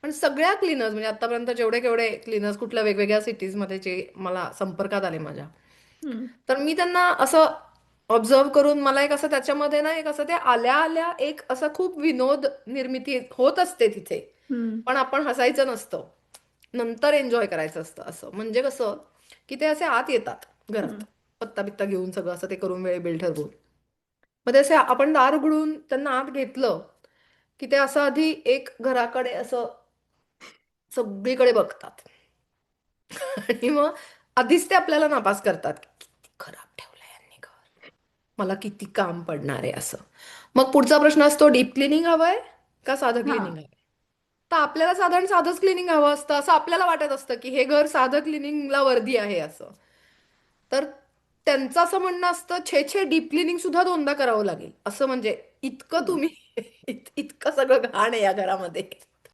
पण सगळ्या क्लीनर्स म्हणजे आतापर्यंत जेवढे केवढे क्लीनर्स कुठल्या वेगवेगळ्या सिटीजमध्ये जे मला संपर्कात आले माझ्या, हम्म. तर मी त्यांना असं ऑब्झर्व करून मला एक असं त्याच्यामध्ये ना एक असं ते आल्या आल्या एक असं खूप विनोद निर्मिती होत असते तिथे. हम्म. पण आपण हसायचं नसतं. नंतर एन्जॉय करायचं असतं. असं म्हणजे कसं की ते असे आत येतात घरात हम्म. पत्ता बित्ता घेऊन सगळं असं ते करून वेळ बिल ठरवून. मग ते असे आपण दार उघडून त्यांना आत घेतलं की ते असं आधी एक घराकडे असं सगळीकडे बघतात. आणि मग आधीच ते आपल्याला नापास करतात. किती खराब ठेवलंय यांनी घर. मला किती काम पडणार आहे असं. मग पुढचा प्रश्न असतो डीप क्लिनिंग हवंय का साधं हा. क्लिनिंग हवंय? तर आपल्याला साधारण साधंच क्लिनिंग हवं असतं असं आपल्याला वाटत असतं की हे घर साधं क्लिनिंगला वर्दी आहे असं. तर त्यांचं असं म्हणणं असतं छे छे डीप क्लिनिंग सुद्धा दोनदा करावं लागेल असं म्हणजे इतकं हम्म. तुम्ही इतकं सगळं घाण आहे या घरामध्ये.